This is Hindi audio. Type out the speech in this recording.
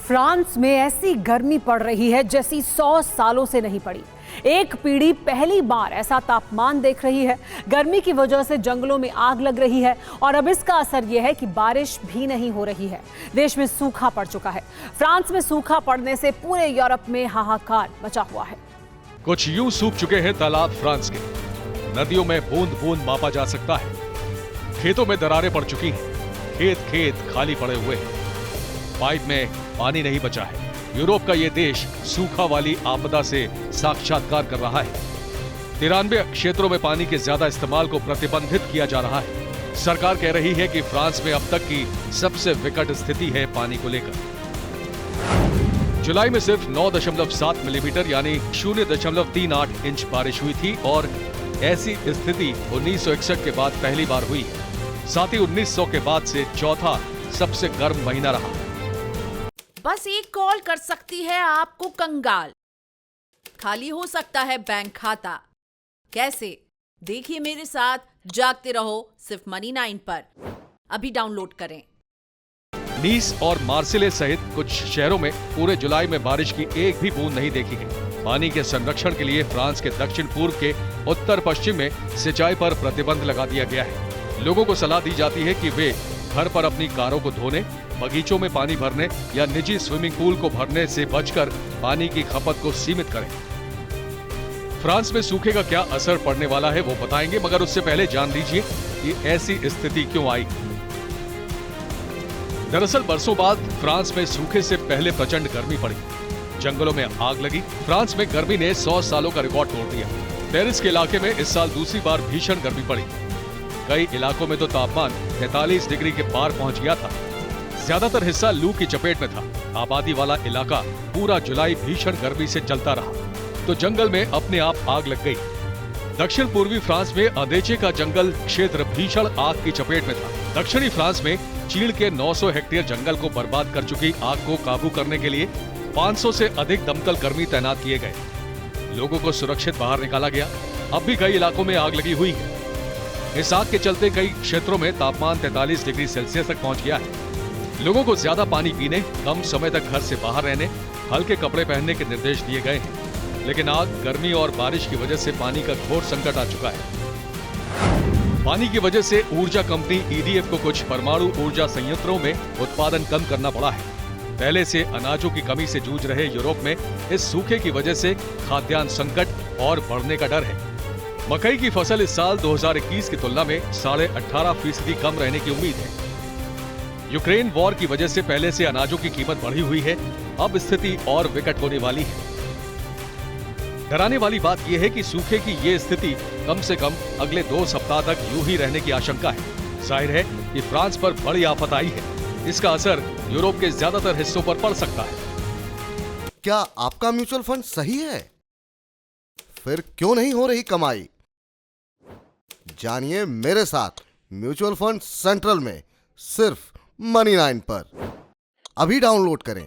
फ्रांस में ऐसी गर्मी पड़ रही है जैसी 100 सालों से नहीं पड़ी। एक पीढ़ी पहली बार ऐसा तापमान देख रही है। गर्मी की वजह से जंगलों में आग लग रही है और अब इसका असर यह है कि बारिश भी नहीं हो रही है। देश में सूखा पड़ चुका है। फ्रांस में सूखा पड़ने से पूरे यूरोप में हाहाकार मचा हुआ है। कुछ यूं सूख चुके हैं तालाब फ्रांस के। नदियों में बूंद बूंद मापा जा सकता है। खेतों में दरारें पड़ चुकी हैं। खेत खेत खाली पड़े हुए हैं। पाइप में पानी नहीं बचा है। यूरोप का यह देश सूखा वाली आपदा से साक्षात्कार कर रहा है। 93 क्षेत्रों में पानी के ज्यादा इस्तेमाल को प्रतिबंधित किया जा रहा है। सरकार कह रही है कि फ्रांस में अब तक की सबसे विकट स्थिति है पानी को लेकर। जुलाई में सिर्फ 9.7 मिलीमीटर यानी 0.38 इंच बारिश हुई थी और ऐसी स्थिति 1961 के बाद पहली बार हुई। साथ ही 1900 के बाद से चौथा सबसे गर्म महीना रहा। बस एक कॉल कर सकती है आपको कंगाल। खाली हो सकता है बैंक खाता। कैसे? देखिए मेरे साथ, जागते रहो सिर्फ मनी 9 पर। अभी डाउनलोड करें। नीस और मार्सिले सहित कुछ शहरों में पूरे जुलाई में बारिश की एक भी बूंद नहीं देखी गई। पानी के संरक्षण के लिए फ्रांस के दक्षिण पूर्व के उत्तर पश्चिम में सिंचाई पर प्रतिबंध लगा दिया गया है। लोगों को सलाह दी जाती है कि वे घर पर अपनी कारों को धोने, बगीचों में पानी भरने या निजी स्विमिंग पूल को भरने से बचकर पानी की खपत को सीमित करें। फ्रांस में सूखे का क्या असर पड़ने वाला है वो बताएंगे, मगर उससे पहले जान लीजिए कि ऐसी स्थिति क्यों आई। दरअसल बरसों बाद फ्रांस में सूखे से पहले प्रचंड गर्मी पड़ी। जंगलों में आग लगी। फ्रांस में गर्मी ने 100 सालों का रिकॉर्ड तोड़ दिया। पेरिस के इलाके में इस साल दूसरी बार भीषण गर्मी पड़ी। कई इलाकों में तो तापमान 43 डिग्री के पार पहुंच गया था। ज्यादातर हिस्सा लू की चपेट में था। आबादी वाला इलाका पूरा जुलाई भीषण गर्मी से जलता रहा तो जंगल में अपने आप आग लग गई। दक्षिण पूर्वी फ्रांस में अदेचे का जंगल क्षेत्र भीषण आग की चपेट में था। दक्षिणी फ्रांस में चीड़ के 900 हेक्टेयर जंगल को बर्बाद कर चुकी आग को काबू करने के लिए 500 से अधिक दमकल कर्मी तैनात किए गए। लोगों को सुरक्षित बाहर निकाला गया। अब भी कई इलाकों में आग लगी हुई है। इस आग के चलते कई क्षेत्रों में तापमान 43 डिग्री सेल्सियस तक पहुंच गया है। लोगों को ज्यादा पानी पीने, कम समय तक घर से बाहर रहने, हल्के कपड़े पहनने के निर्देश दिए गए हैं। लेकिन आग, गर्मी और बारिश की वजह से पानी का घोर संकट आ चुका है। पानी की वजह से ऊर्जा कंपनी EDF को कुछ परमाणु ऊर्जा संयंत्रों में उत्पादन कम करना पड़ा है। पहले से अनाजों की कमी से जूझ रहे यूरोप में इस सूखे की वजह से खाद्यान्न संकट और बढ़ने का डर है। मकई की फसल इस साल 2021 की तुलना में 18.5% कम रहने की उम्मीद है। यूक्रेन वॉर की वजह से पहले से अनाजों की कीमत बढ़ी हुई है। अब स्थिति और विकट होने वाली है। डराने वाली बात यह है कि सूखे की ये स्थिति कम से कम अगले 2 सप्ताह तक यूं ही रहने की आशंका है। जाहिर है कि फ्रांस पर बड़ी आफत आई है। इसका असर यूरोप के ज्यादातर हिस्सों पर पड़ सकता है। क्या आपका म्यूचुअल फंड सही है? फिर क्यों नहीं हो रही कमाई? जानिए मेरे साथ म्यूचुअल फंड सेंट्रल में सिर्फ मनी 9 पर। अभी डाउनलोड करें।